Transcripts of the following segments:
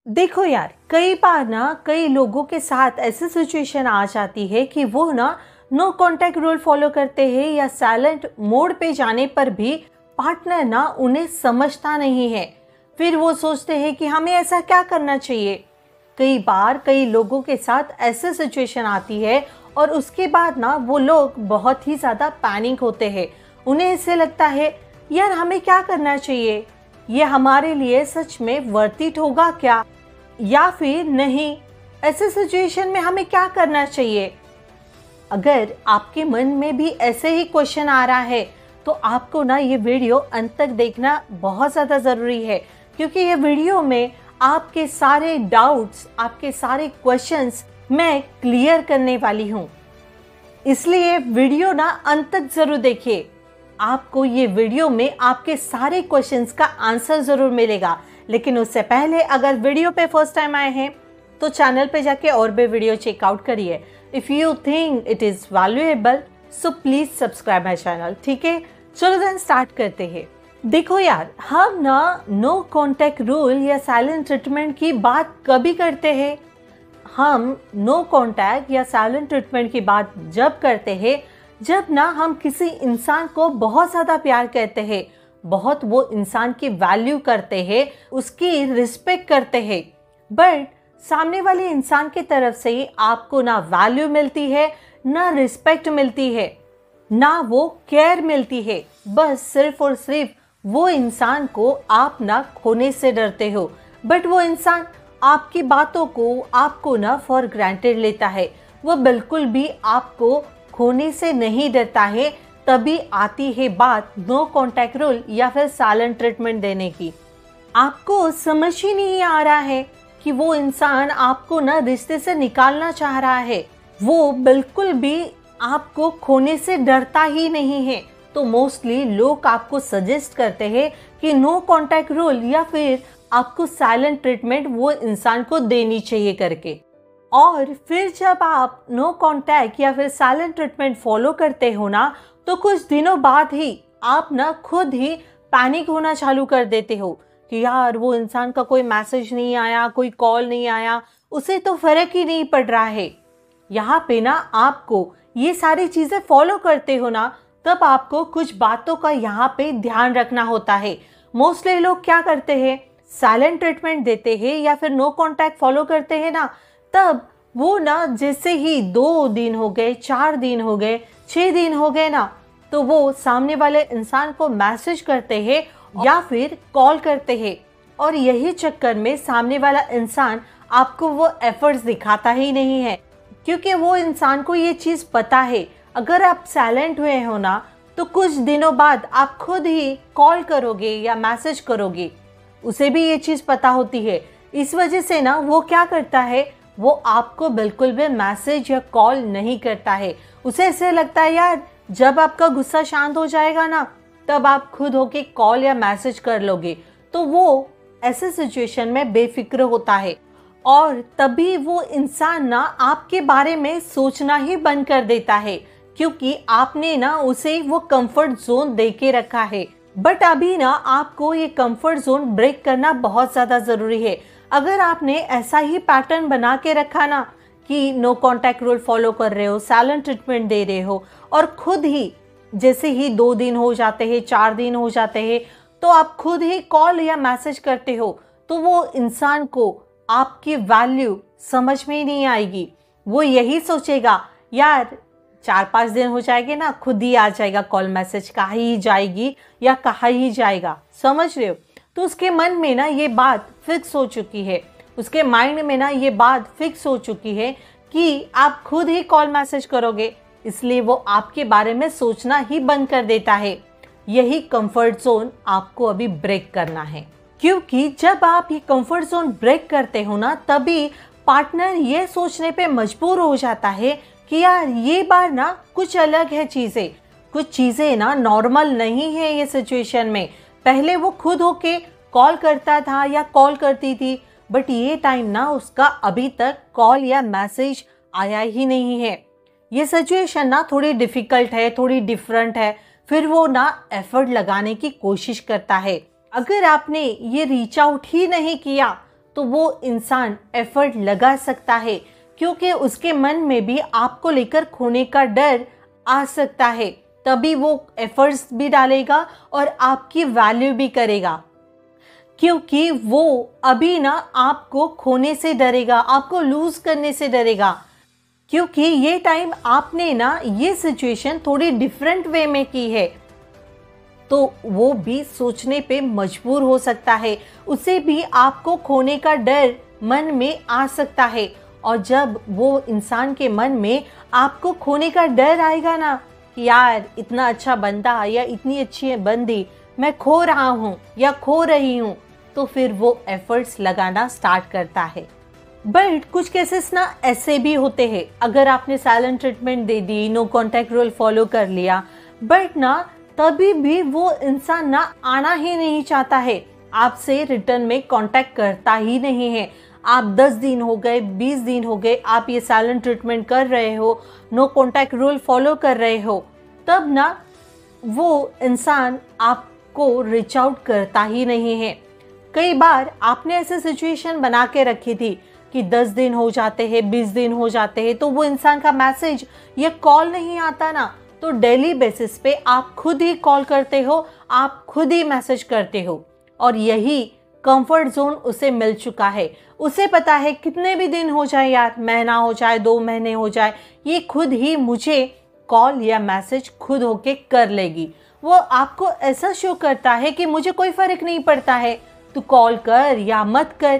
देखो यार, कई बार ना कई लोगों के साथ ऐसी सिचुएशन आ जाती है कि वो ना नो कांटेक्ट रूल फॉलो करते हैं या साइलेंट मोड पे जाने पर भी पार्टनर ना उन्हें समझता नहीं है। फिर वो सोचते हैं कि हमें ऐसा क्या करना चाहिए। कई बार कई लोगों के साथ ऐसी सिचुएशन आती है और उसके बाद ना वो लोग बहुत ही ज़्यादा पैनिक होते हैं। उन्हें ऐसे लगता है यार हमें क्या करना चाहिए, ये हमारे लिए सच में वर्थ इट होगा क्या या फिर नहीं, ऐसे सिचुएशन में हमें क्या करना चाहिए। अगर आपके मन में भी ऐसे ही क्वेश्चन आ रहा है तो आपको ना ये वीडियो अंत तक देखना बहुत ज़्यादा ज़रूरी है, क्योंकि ये वीडियो में आपके सारे डाउट्स, आपके सारे क्वेश्चंस मैं क्लियर करने वाली हूँ। इसलिए वीडियो ना अंत तक ज़रूर देखिए। आपको ये वीडियो में आपके सारे क्वेश्चंस का आंसर ज़रूर मिलेगा। लेकिन उससे पहले अगर वीडियो पे फर्स्ट टाइम आए हैं तो चैनल पे जाके और भी वीडियो चेकआउट करिए। If you think it is valuable so please subscribe my channel. ठीक है, चलो देन स्टार्ट करते हैं। देखो यार, हम ना नो कॉन्टैक्ट रूल या साइलेंट ट्रीटमेंट की बात कभी करते हैं। हम नो कॉन्टैक्ट या साइलेंट ट्रीटमेंट की बात जब करते हैं जब ना हम किसी इंसान को बहुत ज़्यादा प्यार करते हैं, बहुत वो इंसान की वैल्यू करते हैं, उसकी रिस्पेक्ट करते हैं, बट सामने वाले इंसान की तरफ से ही आपको ना वैल्यू मिलती है, ना रिस्पेक्ट मिलती है, ना वो केयर मिलती है। बस सिर्फ और सिर्फ वो इंसान को आप ना खोने से डरते हो, बट वो इंसान आपकी बातों को आपको ना फॉर ग्रांटेड लेता है। वो बिल्कुल भी आपको खोने से नहीं डरता है। तभी आती है बात नो कॉन्टैक्ट रूल या फिर साइलेंट ट्रीटमेंट देने की। आपको समझ ही नहीं आ रहा है कि वो इंसान आपको ना रिश्ते से निकालना चाह रहा है, वो बिल्कुल भी आपको खोने से डरता ही नहीं है। तो मोस्टली लोग आपको सजेस्ट करते हैं कि नो कॉन्टैक्ट रूल या फिर आपको साइलेंट ट्रीटमेंट वो इंसान को देनी चाहिए करके। और फिर जब आप नो कॉन्टैक्ट या फिर साइलेंट ट्रीटमेंट फॉलो करते हो ना, तो कुछ दिनों बाद ही आप ना खुद ही पैनिक होना चालू कर देते हो कि यार वो इंसान का कोई मैसेज नहीं आया, कोई कॉल नहीं आया, उसे तो फर्क ही नहीं पड़ रहा है। यहाँ पे ना आपको ये सारी चीज़ें फॉलो करते हो ना, तब आपको कुछ बातों का यहाँ पे ध्यान रखना होता है। मोस्टली लोग क्या करते हैं, साइलेंट ट्रीटमेंट देते हैं या फिर नो कॉन्टैक्ट फॉलो करते हैं ना, तब वो ना जैसे ही 2 दिन हो गए, 4 दिन हो गए, 6 दिन हो गए ना, तो वो सामने वाले इंसान को मैसेज करते हैं या फिर कॉल करते हैं। और यही चक्कर में सामने वाला इंसान आपको वो एफर्ट्स दिखाता ही नहीं है, क्योंकि वो इंसान को ये चीज़ पता है अगर आप साइलेंट हुए हो ना, तो कुछ दिनों बाद आप खुद ही कॉल करोगे या मैसेज करोगे। उसे भी ये चीज़ पता होती है। इस वजह से ना वो क्या करता है, वो आपको बिल्कुल भी मैसेज या कॉल नहीं करता है। उसे ऐसे लगता है यार जब आपका गुस्सा शांत हो जाएगा ना, तब आप खुद होके कॉल या मैसेज कर लोगे। तो वो ऐसे सिचुएशन में बेफिक्र होता है और तभी वो इंसान ना आपके बारे में सोचना ही बंद कर देता है, क्योंकि आपने ना उसे वो कंफर्ट जोन दे के रखा है। बट अभी ना आपको ये कंफर्ट जोन ब्रेक करना बहुत ज़्यादा ज़रूरी है। अगर आपने ऐसा ही पैटर्न बना के रखा ना कि नो कॉन्टैक्ट रूल फॉलो कर रहे हो, साइलेंट ट्रीटमेंट दे रहे हो, और खुद ही जैसे ही 2 दिन हो जाते हैं, 4 दिन हो जाते हैं, तो आप खुद ही कॉल या मैसेज करते हो, तो वो इंसान को आपकी वैल्यू समझ में ही नहीं आएगी। वो यही सोचेगा यार 4-5 दिन हो जाएंगे ना, खुद ही आ जाएगा कॉल मैसेज, कहाँ ही जाएगी या कहाँ ही जाएगा, समझ रहे हो। तो उसके मन में ना ये बात फिक्स हो चुकी है, उसके माइंड में ना ये बात फिक्स हो चुकी है कि आप खुद ही कॉल मैसेज करोगे, इसलिए वो आपके बारे में सोचना ही बंद कर देता है। यही कंफर्ट जोन आपको अभी ब्रेक करना है, क्योंकि जब आप ये कंफर्ट जोन ब्रेक करते हो ना, तभी पार्टनर ये सोचने पे मजबूर हो जाता है कि यार ये बार ना कुछ अलग है चीज़ें, कुछ चीज़ें ना नॉर्मल नहीं है ये सिचुएशन में। पहले वो खुद होके कॉल करता था या कॉल करती थी, बट ये टाइम ना उसका अभी तक कॉल या मैसेज आया ही नहीं है। ये सिचुएशन ना थोड़ी डिफ़िकल्ट है, थोड़ी डिफरेंट है। फिर वो ना एफर्ट लगाने की कोशिश करता है। अगर आपने ये रीच आउट ही नहीं किया तो वो इंसान एफर्ट लगा सकता है, क्योंकि उसके मन में भी आपको लेकर खोने का डर आ सकता है। तभी वो एफर्ट्स भी डालेगा और आपकी वैल्यू भी करेगा, क्योंकि वो अभी ना आपको खोने से डरेगा, आपको लूज करने से डरेगा, क्योंकि ये टाइम आपने ना ये सिचुएशन थोड़ी डिफरेंट वे में की है। तो वो भी सोचने पे मजबूर हो सकता है, उसे भी आपको खोने का डर मन में आ सकता है। और जब वो इंसान के मन में आपको खोने का डर आएगा ना कि यार इतना अच्छा बंदा या इतनी अच्छी बंदी मैं खो रहा हूँ या खो रही हूँ, तो फिर वो एफर्ट्स लगाना स्टार्ट करता है। बट कुछ केसेस ना ऐसे भी होते हैं, अगर आपने साइलेंट ट्रीटमेंट दे दी, नो कॉन्टैक्ट रूल फॉलो कर लिया, बट ना तभी भी वो इंसान ना आना ही नहीं चाहता है, आपसे रिटर्न में कांटेक्ट करता ही नहीं है। आप 10 दिन हो गए, 20 दिन हो गए, आप ये साइलेंट ट्रीटमेंट कर रहे हो, नो कॉन्टैक्ट रूल फॉलो कर रहे हो, तब ना वो इंसान आपको रीच आउट करता ही नहीं है। कई बार आपने ऐसे सिचुएशन बना के रखी थी कि 10 दिन हो जाते हैं, 20 दिन हो जाते हैं, तो वो इंसान का मैसेज या कॉल नहीं आता ना, तो डेली बेसिस पे आप खुद ही कॉल करते हो, आप खुद ही मैसेज करते हो, और यही कंफर्ट जोन उसे मिल चुका है। उसे पता है कितने भी दिन हो जाए यार, महीना हो जाए, 2 महीने हो जाए, ये खुद ही मुझे कॉल या मैसेज खुद होके कर लेगी। वो आपको ऐसा शो करता है कि मुझे कोई फर्क नहीं पड़ता है, तू कॉल कर या मत कर,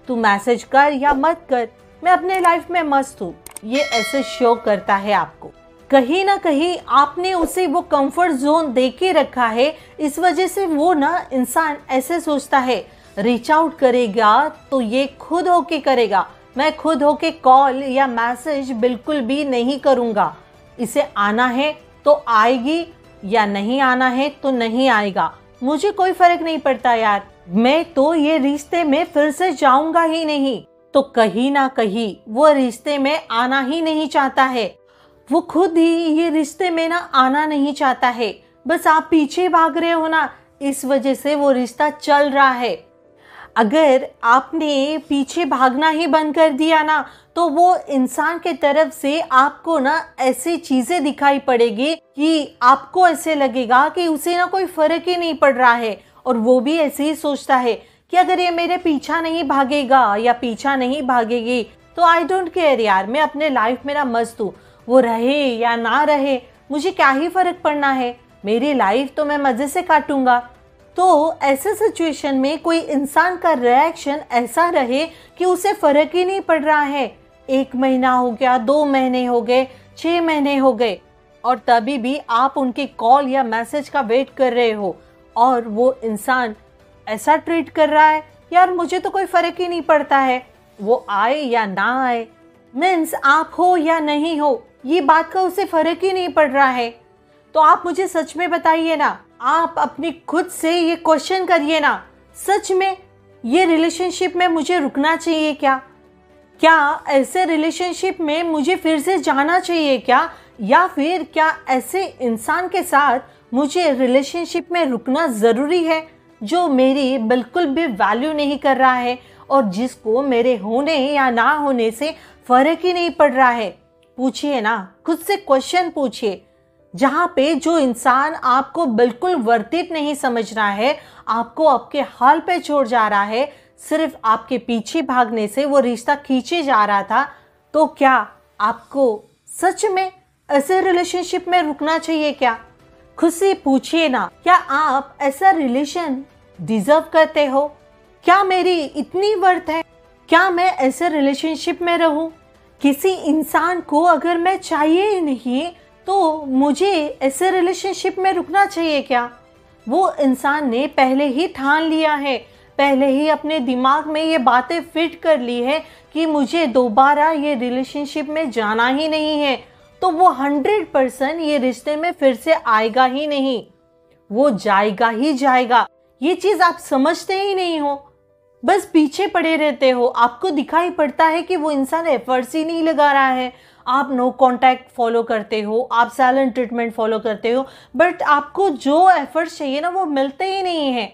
तू मैसेज कर या मत कर, मैं अपने लाइफ में मस्त हूँ। ये ऐसे शो करता है आपको। कहीं ना कहीं आपने उसे वो कंफर्ट जोन दे के रखा है, इस वजह से वो ना इंसान ऐसे सोचता है रीच आउट करेगा तो ये खुद होके करेगा, मैं खुद होके कॉल या मैसेज बिल्कुल भी नहीं करूँगा। इसे आना है तो आएगी या नहीं आना है तो नहीं आएगा, मुझे कोई फर्क नहीं पड़ता यार, मैं तो ये रिश्ते में फिर से जाऊंगा ही नहीं। तो कहीं ना कहीं वो रिश्ते में आना ही नहीं चाहता है, वो खुद ही ये रिश्ते में ना आना नहीं चाहता है, बस आप पीछे भाग रहे हो ना, इस वजह से वो रिश्ता चल रहा है। अगर आपने पीछे भागना ही बंद कर दिया ना, तो वो इंसान के तरफ से आपको ना ऐसी चीजें दिखाई पड़ेगी कि आपको ऐसे लगेगा कि उसे ना कोई फर्क ही नहीं पड़ रहा है, और वो भी ऐसे ही सोचता है कि अगर ये मेरे पीछा नहीं भागेगा या पीछा नहीं भागेगी तो आई डोंट केयर यार, मैं अपने लाइफ में ना मस्त हूँ, वो रहे या ना रहे मुझे क्या ही फर्क पड़ना है, मेरी लाइफ तो मैं मजे से काटूंगा। तो ऐसे सिचुएशन में कोई इंसान का रिएक्शन ऐसा रहे कि उसे फर्क ही नहीं पड़ रहा है, 1 महीना हो गया, 2 महीने हो गए, 6 महीने हो गए, और तभी भी आप उनके कॉल या मैसेज का वेट कर रहे हो, और वो इंसान ऐसा ट्रीट कर रहा है यार मुझे तो कोई फर्क ही नहीं पड़ता है, वो आए या ना आए, मीन्स आप हो या नहीं हो, ये बात का उसे फर्क ही नहीं पड़ रहा है। तो आप मुझे सच में बताइए ना, आप अपनी खुद से ये क्वेश्चन करिए ना, सच में ये रिलेशनशिप में मुझे रुकना चाहिए क्या? क्या ऐसे रिलेशनशिप में मुझे फिर से जाना चाहिए क्या? या फिर क्या ऐसे इंसान के साथ मुझे रिलेशनशिप में रुकना ज़रूरी है जो मेरी बिल्कुल भी वैल्यू नहीं कर रहा है और जिसको मेरे होने या ना होने से फ़र्क ही नहीं पड़ रहा है? पूछिए ना, खुद से क्वेश्चन पूछिए। जहाँ पे जो इंसान आपको बिल्कुल वर्थ इट नहीं समझ रहा है, आपको आपके हाल पे छोड़ जा रहा है, सिर्फ आपके पीछे भागने से वो रिश्ता खींचे जा रहा था, तो क्या आपको सच में ऐसे रिलेशनशिप में रुकना चाहिए क्या? खुद से पूछिए ना, क्या आप ऐसा रिलेशन डिजर्व करते हो? क्या मेरी इतनी वर्थ है? क्या मैं ऐसे रिलेशनशिप में रहूं? किसी इंसान को अगर मैं चाहिए ही नहीं तो मुझे ऐसे रिलेशनशिप में रुकना चाहिए क्या? वो इंसान ने पहले ही ठान लिया है, पहले ही अपने दिमाग में ये बातें फिट कर ली है कि मुझे दोबारा ये रिलेशनशिप में जाना ही नहीं है, तो वो 100% ये रिश्ते में फिर से आएगा ही नहीं, वो जाएगा ही जाएगा। ये चीज़ आप समझते ही नहीं हो, बस पीछे पड़े रहते हो। आपको दिखाई पड़ता है कि वो इंसान एफर्ट्स ही नहीं लगा रहा है, आप नो कांटेक्ट फॉलो करते हो, आप साइलेंट ट्रीटमेंट फॉलो करते हो, बट आपको जो एफर्ट्स चाहिए ना वो मिलते ही नहीं है।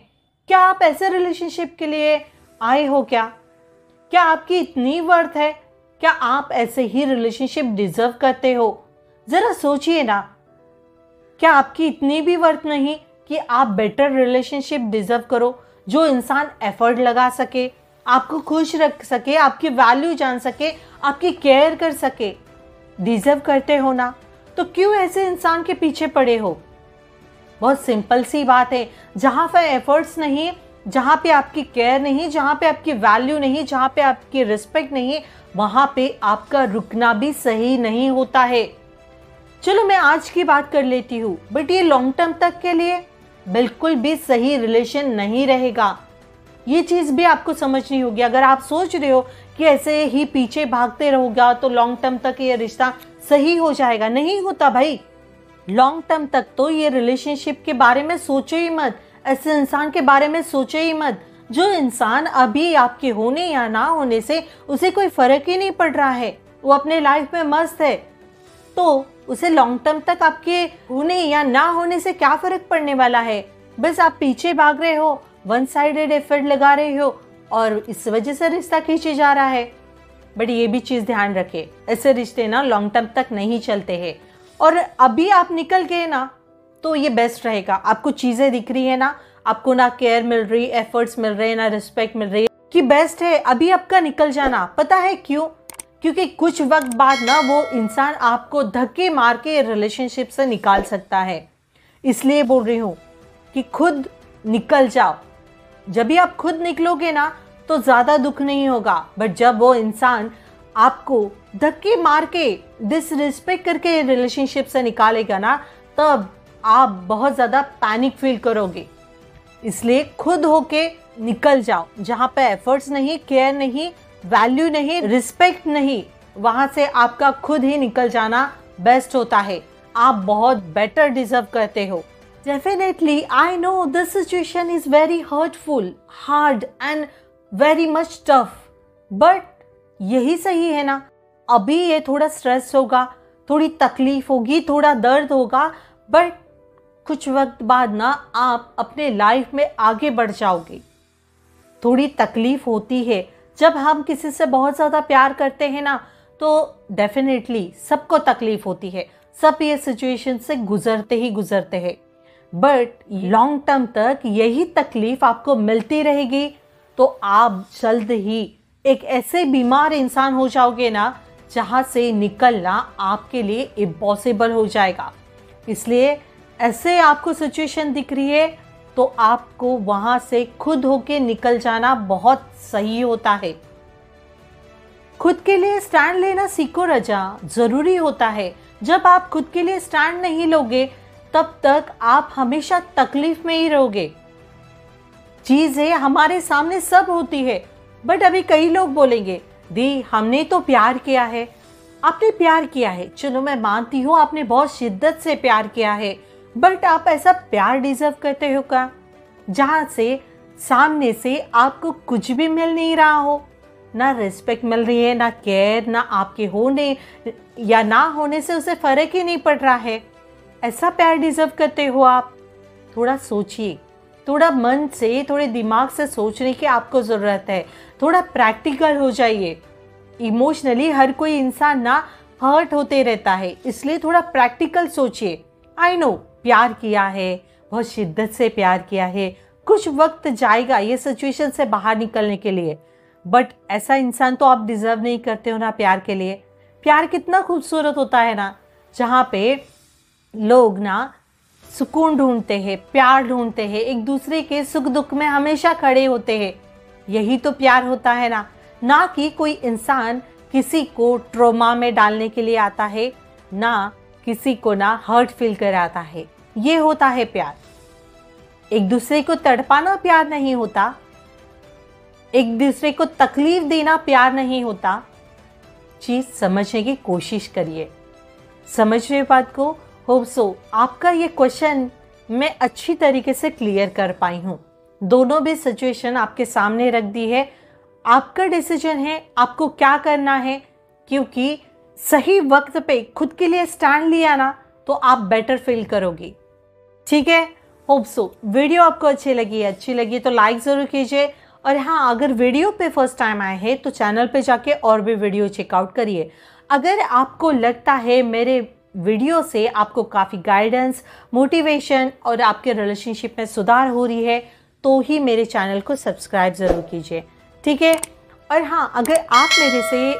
क्या आप ऐसे रिलेशनशिप के लिए आए हो क्या? क्या आपकी इतनी वर्थ है? क्या आप ऐसे ही रिलेशनशिप डिजर्व करते हो? जरा सोचिए ना, क्या आपकी इतनी भी वर्थ नहीं कि आप बेटर रिलेशनशिप डिजर्व करो, जो इंसान एफर्ट लगा सके, आपको खुश रख सके, आपकी वैल्यू जान सके, आपकी केयर कर सके? डिजर्व करते हो ना, तो क्यों ऐसे इंसान के पीछे पड़े हो? बहुत सिंपल सी बात है, जहां पे एफर्ट्स नहीं, जहां पे आपकी केयर नहीं, जहां पे आपकी वैल्यू नहीं, जहां पे आपकी रिस्पेक्ट नहीं, वहां पे आपका रुकना भी सही नहीं होता है। चलो मैं आज की बात कर लेती हूँ, बट ये लॉन्ग टर्म तक के लिए बिल्कुल भी सही रिलेशन नहीं रहेगा। ये चीज भी आपको समझनी होगी। अगर आप सोच रहे हो कि ऐसे ही पीछे भागते रहोगे तो लॉन्ग टर्म तक ये रिश्ता सही हो जाएगा, नहीं होता भाई। लॉन्ग टर्म तक तो ये रिलेशनशिप के बारे में सोचो ही मत, ऐसे इंसान के बारे में सोचो ही मत। जो इंसान अभी आपके होने या ना होने से उसे कोई फर्क ही नहीं पड़ रहा है, वो अपने लाइफ में मस्त है, तो उसे लॉन्ग टर्म तक आपके होने या ना होने से क्या फर्क पड़ने वाला है? बस आप पीछे भाग रहे हो, वन साइडेड एफर्ट लगा रहे हो और इस वजह से रिश्ता खींचे जा रहा है। बट ये भी चीज ध्यान रखे, ऐसे रिश्ते ना लॉन्ग टर्म तक नहीं चलते हैं। और अभी आप निकल गए ना तो ये बेस्ट रहेगा। आपको चीजें दिख रही है ना, आपको ना केयर मिल रही, एफर्ट्स मिल रहे, ना रिस्पेक्ट मिल रही, कि बेस्ट है अभी आपका निकल जाना। पता है क्यों? क्योंकि कुछ वक्त बाद ना वो इंसान आपको धक्के मार के रिलेशनशिप से निकाल सकता है। इसलिए बोल रही हूँ कि खुद निकल जाओ। जब भी आप खुद निकलोगे ना तो ज्यादा दुख नहीं होगा, बट जब वो इंसान आपको धक्के मार के डिसरिस्पेक्ट करके रिलेशनशिप से निकालेगा ना, तब आप बहुत ज्यादा पैनिक फील करोगे। इसलिए खुद होके निकल जाओ। जहां पे एफर्ट्स नहीं, केयर नहीं, वैल्यू नहीं, रिस्पेक्ट नहीं, वहां से आपका खुद ही निकल जाना बेस्ट होता है। आप बहुत बेटर डिजर्व करते हो। Definitely, I know this situation is very hurtful, hard and very much tough. But यही सही है ना। अभी ये थोड़ा स्ट्रेस होगा, थोड़ी तकलीफ होगी, थोड़ा दर्द होगा, बट कुछ वक्त बाद ना आप अपने लाइफ में आगे बढ़ जाओगे। थोड़ी तकलीफ होती है जब हम किसी से बहुत ज़्यादा प्यार करते हैं ना, तो डेफिनेटली सबको तकलीफ होती है, सब ये सिचुएशन से गुजरते ही गुजरते हैं। बट लॉन्ग टर्म तक यही तकलीफ आपको मिलती रहेगी तो आप जल्द ही एक ऐसे बीमार इंसान हो जाओगे ना जहां से निकलना आपके लिए इम्पॉसिबल हो जाएगा। इसलिए ऐसे आपको सिचुएशन दिख रही है तो आपको वहां से खुद होके निकल जाना बहुत सही होता है। खुद के लिए स्टैंड लेना सीखो रजा, जरूरी होता है। जब आप खुद के लिए स्टैंड नहीं लोगे तब तक आप हमेशा तकलीफ में ही रहोगे। चीजें हमारे सामने सब होती है, बट अभी कई लोग बोलेंगे दी हमने तो प्यार किया है। आपने प्यार किया है, चलो मैं मानती हूँ आपने बहुत शिद्दत से प्यार किया है, बट आप ऐसा प्यार डिजर्व करते हो क्या जहां से सामने से आपको कुछ भी मिल नहीं रहा हो? ना रिस्पेक्ट मिल रही है, ना केयर, ना आपके होने या ना होने से उसे फर्क ही नहीं पड़ रहा है। ऐसा प्यार डिजर्व करते हो आप? थोड़ा सोचिए, थोड़ा मन से, थोड़े दिमाग से सोचने की आपको ज़रूरत है। थोड़ा प्रैक्टिकल हो जाइए। इमोशनली हर कोई इंसान ना हर्ट होते रहता है, इसलिए थोड़ा प्रैक्टिकल सोचिए। आई नो प्यार किया है, बहुत शिद्दत से प्यार किया है, कुछ वक्त जाएगा ये सिचुएशन से बाहर निकलने के लिए, बट ऐसा इंसान तो आप डिजर्व नहीं करते हो ना प्यार के लिए। प्यार कितना खूबसूरत होता है ना, जहाँ पे लोग ना सुकून ढूंढते हैं, प्यार ढूंढते हैं, एक दूसरे के सुख दुख में हमेशा खड़े होते हैं। यही तो प्यार होता है ना कि कोई इंसान किसी को ट्रॉमा में डालने के लिए आता है, ना किसी को ना हर्ट फील कराता है। ये होता है प्यार। एक दूसरे को तड़पाना प्यार नहीं होता, एक दूसरे को तकलीफ देना प्यार नहीं होता। चीज समझने की कोशिश करिए। समझ रहे बात को? होप सो आपका ये क्वेश्चन मैं अच्छी तरीके से क्लियर कर पाई हूँ। दोनों भी सिचुएशन आपके सामने रख दी है। आपका डिसीजन है आपको क्या करना है, क्योंकि सही वक्त पे खुद के लिए स्टैंड लिया ना तो आप बेटर फील करोगी। ठीक है, होप सो वीडियो आपको अच्छी लगी तो लाइक ज़रूर कीजिए और हाँ, अगर वीडियो पे फर्स्ट टाइम आए हैं तो चैनल पे जाके और भी वीडियो चेकआउट करिए। अगर आपको लगता है मेरे वीडियो से आपको काफ़ी गाइडेंस, मोटिवेशन और आपके रिलेशनशिप में सुधार हो रही है तो ही मेरे चैनल को सब्सक्राइब ज़रूर कीजिए, ठीक है। और हाँ, अगर आप मेरे से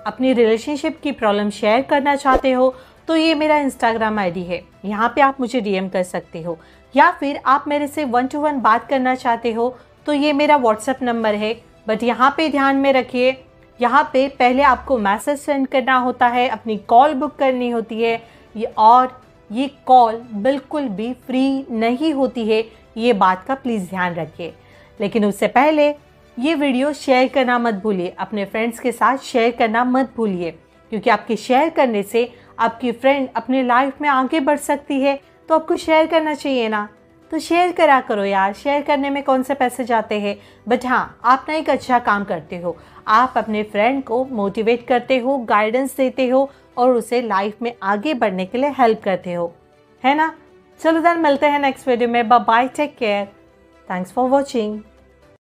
अपनी रिलेशनशिप की प्रॉब्लम शेयर करना चाहते हो तो ये मेरा इंस्टाग्राम आईडी है, यहाँ पे आप मुझे डीएम कर सकते हो। या फिर आप मेरे से 1 to 1 बात करना चाहते हो तो ये मेरा व्हाट्सएप नंबर है। बट यहाँ पे ध्यान में रखिए, यहाँ पे पहले आपको मैसेज सेंड करना होता है, अपनी कॉल बुक करनी होती है, और ये कॉल बिल्कुल भी फ्री नहीं होती है, ये बात का प्लीज़ ध्यान रखिए। लेकिन उससे पहले ये वीडियो शेयर करना मत भूलिए, अपने फ्रेंड्स के साथ शेयर करना मत भूलिए, क्योंकि आपके शेयर करने से आपकी फ्रेंड अपनी लाइफ में आगे बढ़ सकती है। तो आपको शेयर करना चाहिए ना, तो शेयर करा करो यार, शेयर करने में कौन से पैसे जाते हैं। बट हाँ, आप ना एक अच्छा काम करते हो, आप अपने फ्रेंड को मोटिवेट करते हो, गाइडेंस देते हो और उसे लाइफ में आगे बढ़ने के लिए हेल्प करते हो, है ना। चलो देन, मिलते हैं नेक्स्ट वीडियो में। Bye bye, take care, thanks for watching.